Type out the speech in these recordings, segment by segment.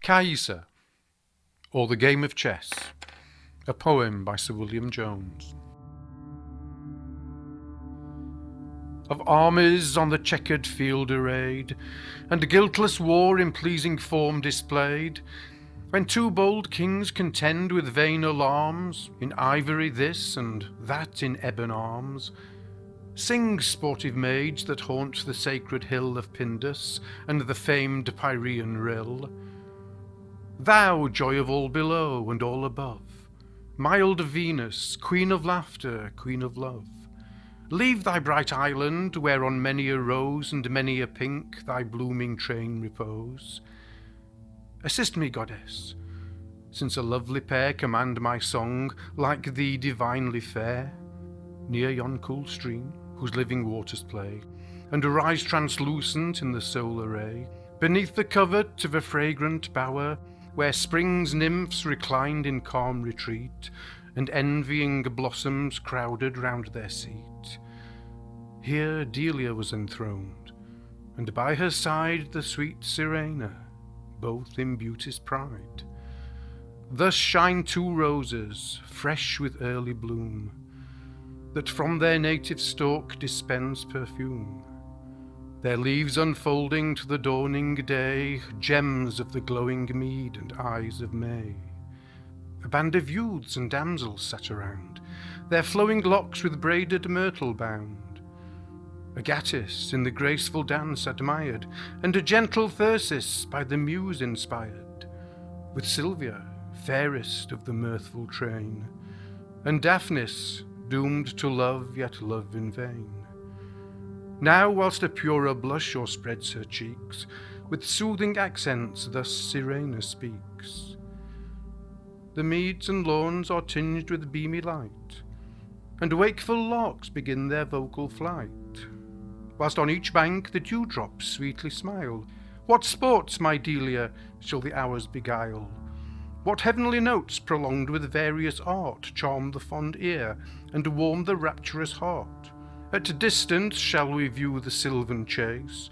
Caissa, or The Game of Chess, a poem by Sir William Jones. Of armies on the checkered field arrayed, and guiltless war in pleasing form displayed, when two bold kings contend with vain alarms, in ivory this and that in ebon arms, sing, sportive maids that haunt the sacred hill of Pindus and the famed Pyrean rill. Thou, joy of all below and all above, mild Venus, queen of laughter, queen of love, leave thy bright island, where on many a rose and many a pink thy blooming train repose. Assist me, goddess, since a lovely pair command my song, like thee divinely fair, near yon cool stream, whose living waters play, and rise translucent in the solar ray, beneath the covert of a fragrant bower, where spring's nymphs reclined in calm retreat, and envying blossoms crowded round their seat. Here Delia was enthroned, and by her side the sweet Sirena, both in beauty's pride. Thus shine two roses, fresh with early bloom, that from their native stalk dispense perfume, their leaves unfolding to the dawning day, gems of the glowing mead and eyes of May. A band of youths and damsels sat around, their flowing locks with braided myrtle bound. Agatis in the graceful dance admired, and a gentle Thyrsis by the muse inspired, with Sylvia, fairest of the mirthful train, and Daphnis, doomed to love yet love in vain. Now, whilst a purer blush o'erspreads her cheeks, with soothing accents thus Sirena speaks. The meads and lawns are tinged with beamy light, and wakeful larks begin their vocal flight, whilst on each bank the dewdrops sweetly smile. What sports, my Delia, shall the hours beguile? What heavenly notes, prolonged with various art, charm the fond ear, and warm the rapturous heart? At distance shall we view the sylvan chase,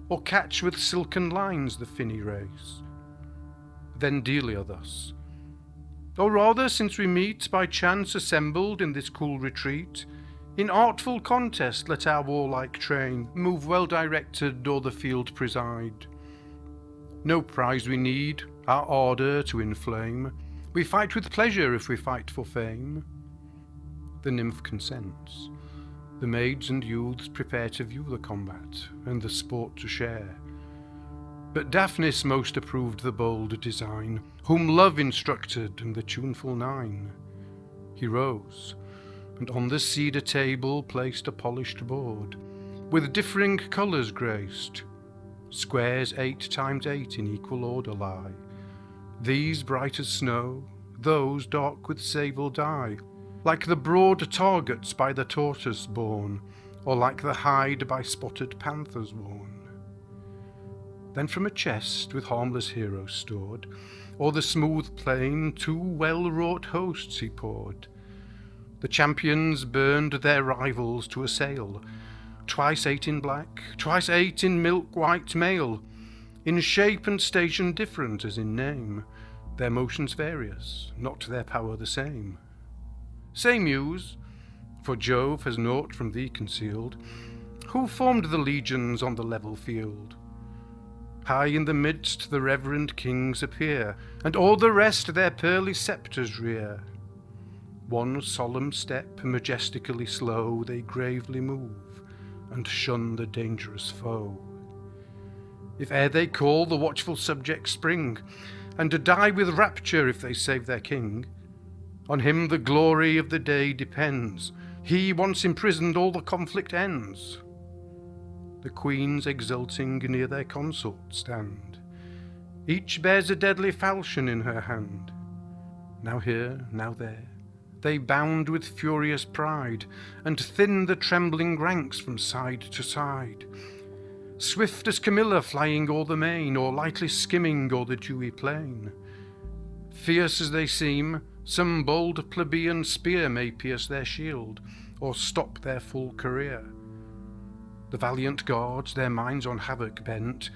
or catch with silken lines the finny race? Then Delia thus: or rather, since we meet by chance assembled in this cool retreat, in artful contest let our warlike train move well directed o'er the field preside. No prize we need, our ardour to inflame, we fight with pleasure if we fight for fame. The nymph consents. The maids and youths prepare to view the combat, and the sport to share. But Daphnis most approved the bold design, whom love instructed and the tuneful nine. He rose, and on the cedar table placed a polished board, with differing colours graced. Squares 8 times 8 in equal order lie, these bright as snow, those dark with sable dye, like the broad targets by the tortoise borne, or like the hide by spotted panthers worn. Then from a chest with harmless heroes stored, o'er the smooth plain 2 well-wrought hosts he poured. The champions burned their rivals to assail, twice 8 in black, twice 8 in milk-white mail, in shape and station different as in name, their motions various, not their power the same. Say, Muse, for Jove has naught from thee concealed, who formed the legions on the level field? High in the midst the reverend kings appear, and all the rest their pearly sceptres rear. One solemn step, majestically slow, they gravely move, and shun the dangerous foe. If e'er they call, the watchful subjects spring, and die with rapture if they save their king. On him the glory of the day depends, he once imprisoned all the conflict ends. The queens exulting near their consort stand, each bears a deadly falchion in her hand. Now here, now there, they bound with furious pride, and thin the trembling ranks from side to side. Swift as Camilla flying o'er the main, or lightly skimming o'er the dewy plain. Fierce as they seem, some bold plebeian spear may pierce their shield, or stop their full career. The valiant guards, their minds on havoc bent,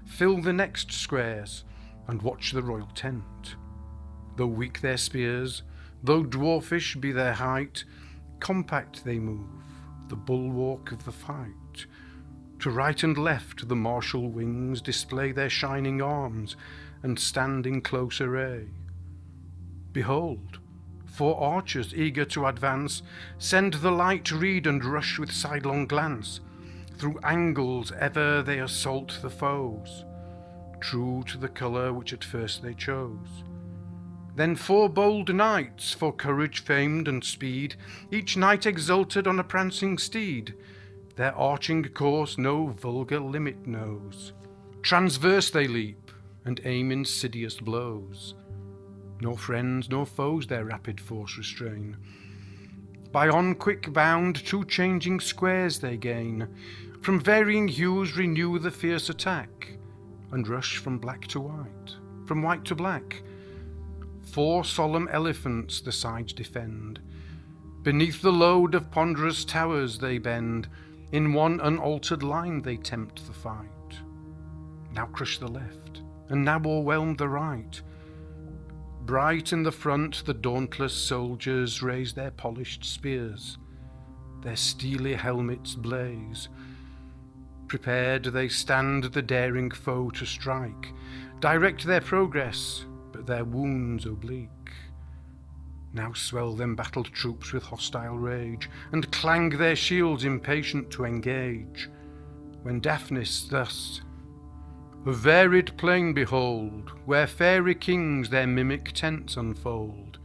fill the next squares, and watch the royal tent. Though weak their spears, though dwarfish be their height, compact they move, the bulwark of the fight. To right and left the martial wings display their shining arms, and stand in close array. Behold, 4 archers eager to advance, send the light reed and rush with sidelong glance. Through angles ever they assault the foes, true to the colour which at first they chose. Then 4 bold knights, for courage famed and speed, each knight exalted on a prancing steed, their arching course no vulgar limit knows. Transverse they leap, and aim insidious blows. Nor friends nor foes their rapid force restrain. By on quick bound 2 changing squares they gain, from varying hues renew the fierce attack, and rush from black to white, from white to black. 4 solemn elephants the sides defend. Beneath the load of ponderous towers they bend. In one unaltered line they tempt the fight. Now crush the left, and now o'erwhelm the right. Bright in the front the dauntless soldiers raise their polished spears. Their steely helmets blaze. Prepared they stand the daring foe to strike. Direct their progress, but their wounds oblique. Now swell them battled troops with hostile rage, and clang their shields impatient to engage. When Daphnis thus, "A varied plain behold, where fairy kings their mimic tents unfold,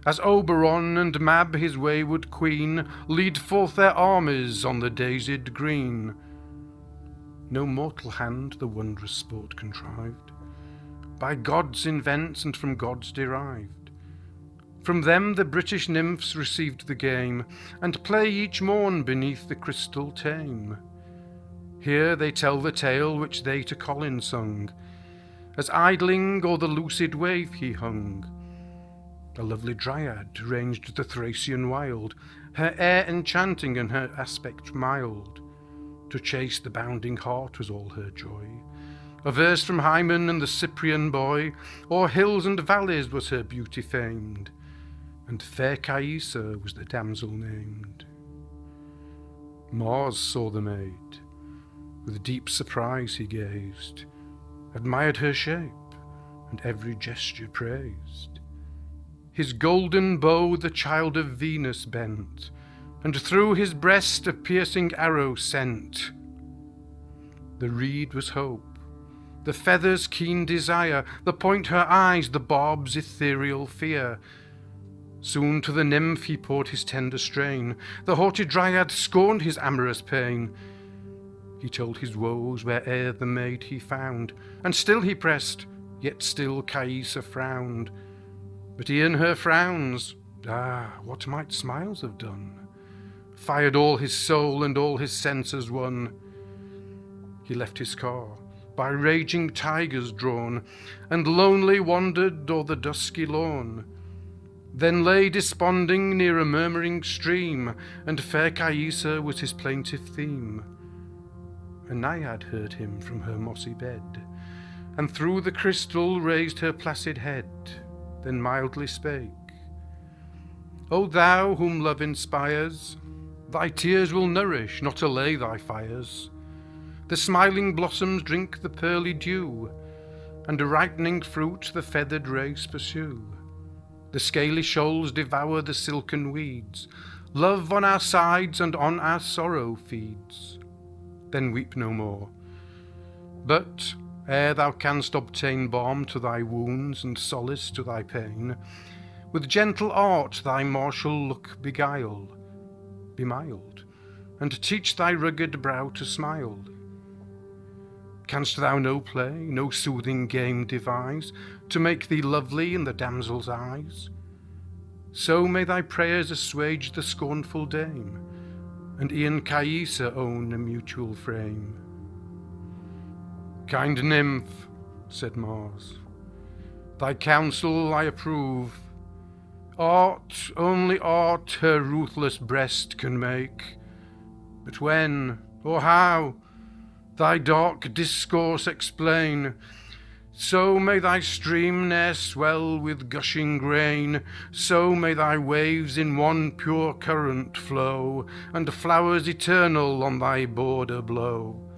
as Oberon and Mab his wayward queen lead forth their armies on the daisied green." No mortal hand the wondrous sport contrived, by gods invents and from gods derived. From them the British nymphs received the game, and play each morn beneath the crystal tame. Here they tell the tale which they to Colin sung, as idling o'er the lucid wave he hung. A lovely dryad ranged the Thracian wild, her air enchanting and her aspect mild. To chase the bounding hart was all her joy. A verse from Hymen and the Cyprian boy, o'er hills and valleys was her beauty famed, and fair Caissa was the damsel named. Mars saw the maid, with deep surprise he gazed, admired her shape, and every gesture praised. His golden bow the child of Venus bent, and through his breast a piercing arrow sent. The reed was hope, the feathers keen desire, the point her eyes, the barb's ethereal fear. Soon to the nymph he poured his tender strain, the haughty dryad scorned his amorous pain. He told his woes where'er the maid he found, and still he pressed, yet still Caissa frowned. But e'en her frowns, what might smiles have done, fired all his soul and all his senses won. He left his car, by raging tigers drawn, and lonely wandered o'er the dusky lawn. Then lay desponding near a murmuring stream, and fair Caissa was his plaintive theme. A naiad heard him from her mossy bed, and through the crystal raised her placid head, then mildly spake, "O thou whom love inspires, thy tears will nourish, not allay thy fires. The smiling blossoms drink the pearly dew, and a ripening fruit the feathered race pursue. The scaly shoals devour the silken weeds, love on our sides and on our sorrow feeds. Then weep no more. But, ere thou canst obtain balm to thy wounds and solace to thy pain, with gentle art thy martial look beguile, be mild, and teach thy rugged brow to smile. Canst thou no play, no soothing game devise, to make thee lovely in the damsel's eyes? So may thy prayers assuage the scornful dame, and e'en Caissa own a mutual frame." "Kind nymph," said Mars, "thy counsel I approve. Art, only art, her ruthless breast can make. But when, or how, thy dark discourse explain, So may thy stream ne'er swell with gushing grain, so may thy waves in one pure current flow, and flowers eternal on thy border blow.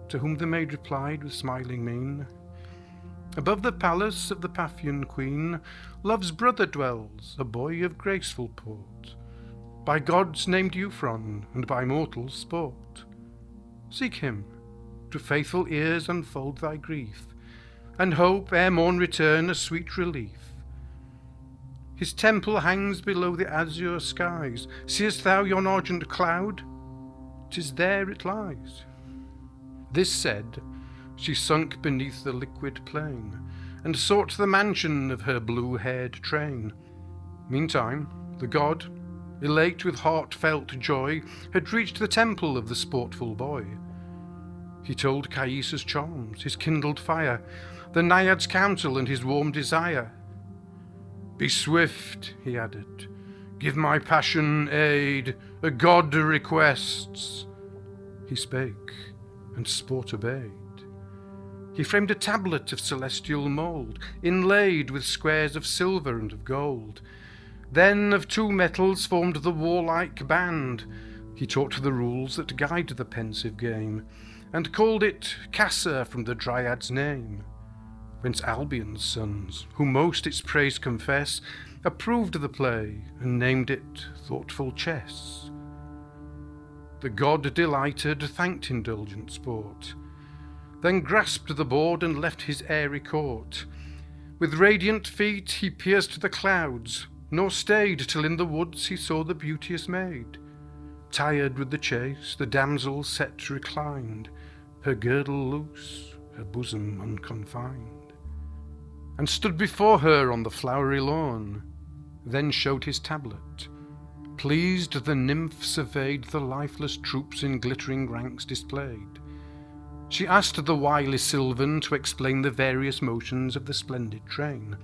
To whom the maid replied with smiling mien, Above the palace of the Paphian queen, Love's brother dwells, a boy of graceful port, by gods named Euphron, and by mortals sport. Seek him, to faithful ears unfold thy grief, and hope ere morn return a sweet relief. His temple hangs below the azure skies. Seest thou yon argent cloud? 'Tis there it lies. This said, she sunk beneath the liquid plain, and sought the mansion of her blue-haired train. Meantime, the god, elate with heartfelt joy, had reached the temple of the sportful boy. He told Caissa's charms, his kindled fire, the Naiad's counsel and his warm desire. Be swift, he added, give my passion aid, a god requests. He spake, and sport obeyed. He framed a tablet of celestial mould, inlaid with squares of silver and of gold. Then of two metals formed the warlike band. He taught the rules that guide the pensive game, and called it Caissa from the Dryad's name. Whence Albion's sons, who most its praise confess, approved the play and named it thoughtful chess. The god delighted, thanked indulgent sport, then grasped the board and left his airy court. With radiant feet he pierced the clouds, nor stayed till in the woods he saw the beauteous maid. Tired with the chase, the damsel set reclined, her girdle loose, her bosom unconfined, and stood before her on the flowery lawn. Then showed his tablet. Pleased the nymph surveyed the lifeless troops in glittering ranks displayed. She asked the wily Sylvan to explain the various motions of the splendid train.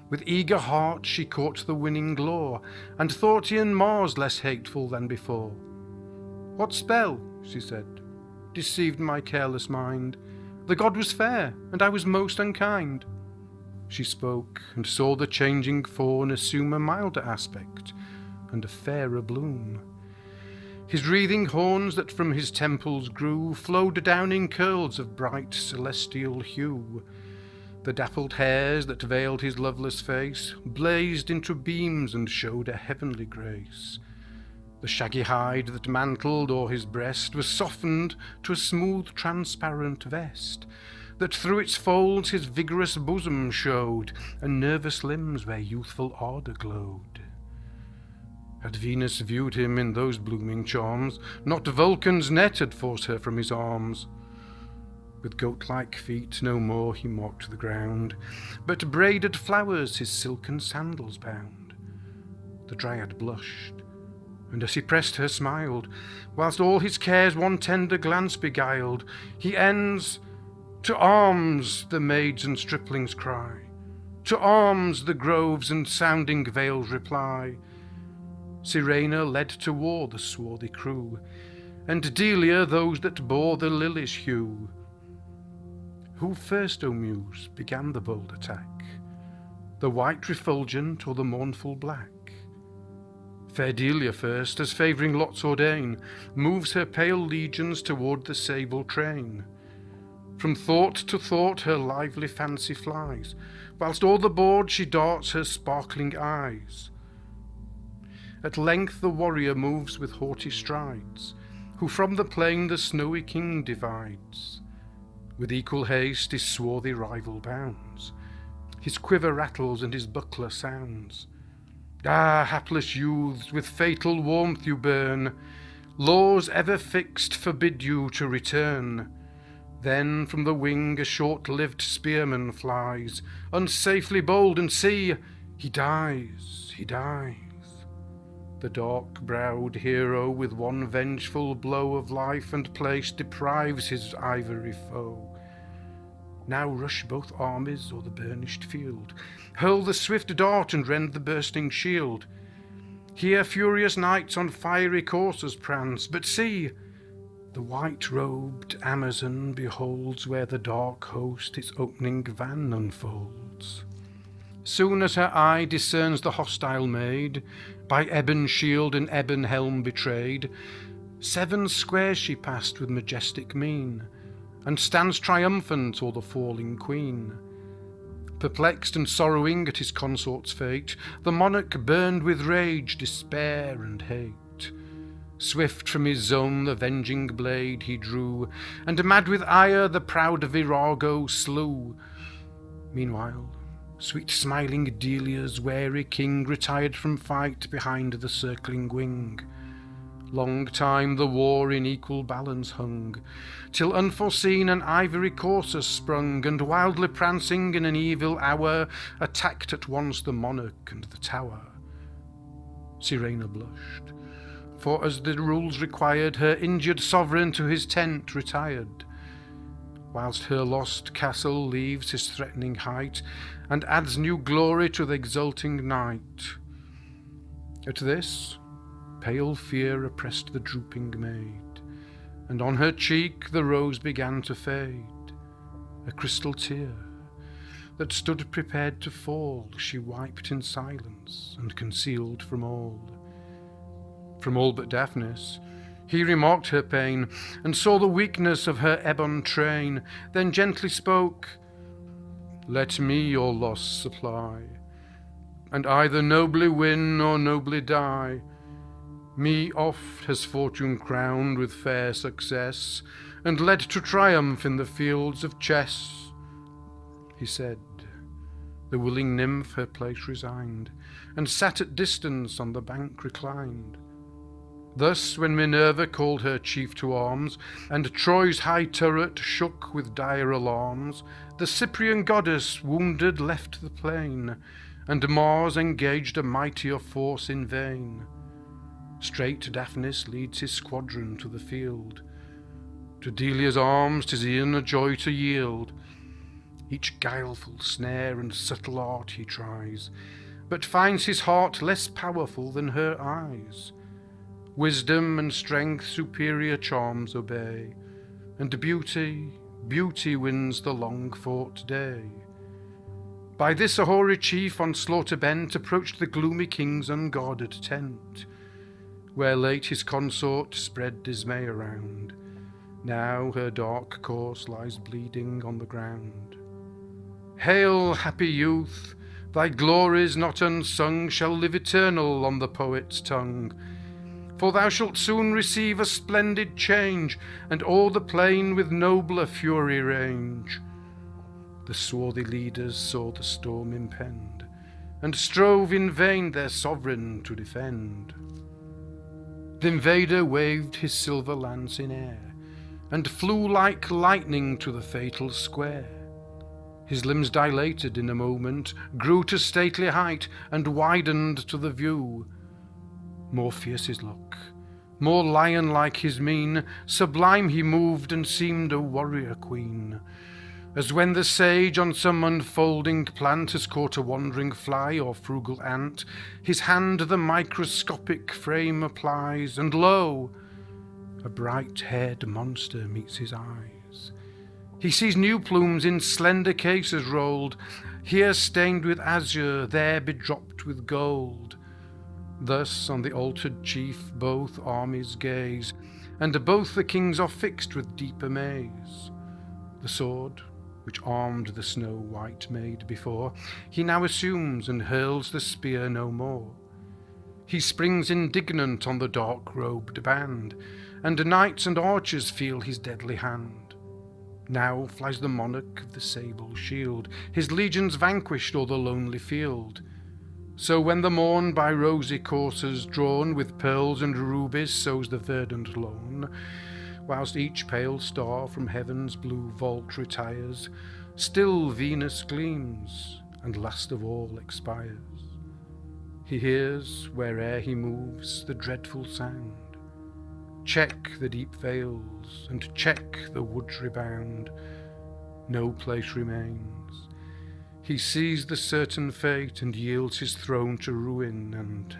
With eager heart she caught the winning lore, and thought e'en Mars less hateful than before. What spell, she said, deceived my careless mind? The god was fair, and I was most unkind. She spoke, and saw the changing fawn assume a milder aspect, and a fairer bloom. His wreathing horns that from his temples grew flowed down in curls of bright celestial hue. The dappled hairs that veiled his loveless face blazed into beams and showed a heavenly grace. The shaggy hide that mantled o'er his breast was softened to a smooth transparent vest, that through its folds his vigorous bosom showed, and nervous limbs where youthful ardour glowed. Had Venus viewed him in those blooming charms, not Vulcan's net had forced her from his arms. With goat-like feet no more he mocked the ground, but braided flowers his silken sandals bound. The Dryad blushed, and as he pressed her smiled, whilst all his cares one tender glance beguiled. He ends, "To arms!" the maids and striplings cry. "To arms!" the groves and sounding vales reply. Sirena led to war the swarthy crew, and Delia those that bore the lilies hue. Who first, O Muse, began the bold attack? The white refulgent or the mournful black? Fair Delia first, as favouring lots ordain, moves her pale legions toward the sable train. From thought to thought her lively fancy flies, whilst o'er the board she darts her sparkling eyes. At length the warrior moves with haughty strides, who from the plain the snowy king divides. With equal haste his swarthy rival bounds, his quiver rattles and his buckler sounds. Ah, hapless youths, with fatal warmth you burn, laws ever fixed forbid you to return. Then from the wing a short-lived spearman flies, unsafely bold, and see, he dies, he dies. The dark-browed hero with one vengeful blow of life and place deprives his ivory foe. Now rush both armies o'er the burnished field, hurl the swift dart and rend the bursting shield. Here furious knights on fiery coursers prance, but see, The white-robed Amazon beholds where the dark host its opening van unfolds. Soon as her eye discerns the hostile maid, by ebon shield and ebon helm betrayed, 7 squares she passed with majestic mien, and stands triumphant o'er the falling queen. Perplexed and sorrowing at his consort's fate, the monarch burned with rage, despair, and hate. Swift from his zone the venging blade he drew, and mad with ire the proud virago slew. Meanwhile, sweet smiling Delia's wary king retired from fight behind the circling wing. Long time the war in equal balance hung, till unforeseen an ivory courser sprung, and wildly prancing in an evil hour, attacked at once the monarch and the tower. Sirena blushed, for as the rules required, her injured sovereign to his tent retired, whilst her lost castle leaves his threatening height, and adds new glory to the exulting night. At this, pale fear oppressed the drooping maid, and on her cheek the rose began to fade. A crystal tear, that stood prepared to fall, she wiped in silence and concealed from all. From all but Daphnis, he remarked her pain, and saw the weakness of her ebon train, then gently spoke, "Let me your loss supply, and either nobly win or nobly die. Me oft has fortune crowned with fair success, and led to triumph in the fields of chess." He said. The willing nymph her place resigned, and sat at distance on the bank reclined. Thus when Minerva called her chief to arms, and Troy's high turret shook with dire alarms, the Cyprian goddess wounded left the plain, and Mars engaged a mightier force in vain. Straight Daphnis leads his squadron to the field. To Delia's arms 'tis e'en a joy to yield. Each guileful snare and subtle art he tries, but finds his heart less powerful than her eyes. Wisdom and strength superior charms obey, and beauty wins the long-fought day. By this a hoary chief on slaughter bent approached the gloomy king's unguarded tent, where late his consort spread dismay around. Now her dark corse lies bleeding on the ground. "Hail, happy youth! Thy glories not unsung shall live eternal on the poet's tongue. For thou shalt soon receive a splendid change, and o'er the plain with nobler fury range." The swarthy leaders saw the storm impend, and strove in vain their sovereign to defend. The invader waved his silver lance in air, and flew like lightning to the fatal square. His limbs dilated in a moment, grew to stately height, and widened to the view. More fierce his look, more lion-like his mien, sublime he moved and seemed a warrior queen. As when the sage on some unfolding plant has caught a wandering fly or frugal ant, his hand the microscopic frame applies, and lo! a bright-haired monster meets his eyes. He sees new plumes in slender cases rolled, here stained with azure, there bedropped with gold. Thus on the altered chief both armies gaze, and both the kings are fixed with deep amaze. The sword, which armed the snow-white maid before, he now assumes, and hurls the spear no more. He springs indignant on the dark-robed band, and knights and archers feel his deadly hand. Now flies the monarch of the sable shield, his legions vanquished o'er the lonely field. So when the morn by rosy coursers drawn, with pearls and rubies sows the verdant lawn, whilst each pale star from heaven's blue vault retires, still Venus gleams, and last of all expires. He hears, where'er he moves, the dreadful sound. Check the deep vales, and check the woods rebound. No place remains. He sees the certain fate, and yields his throne to ruin, and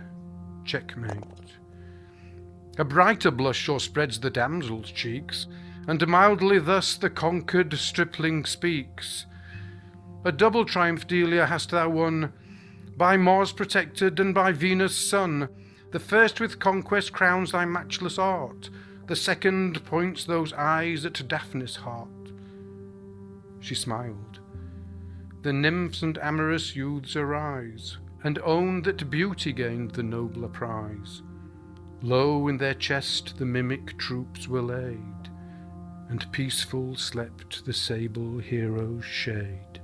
checkmate. A brighter blush o'erspreads the damsel's cheeks, and mildly thus the conquered stripling speaks. A double triumph, Delia, hast thou won, by Mars protected and by Venus' son. The first with conquest crowns thy matchless art, the second points those eyes at Daphnis' heart. She smiled. The nymphs and amorous youths arise, and own that beauty gained the nobler prize. Low in their chest the mimic troops were laid, and peaceful slept the sable hero's shade.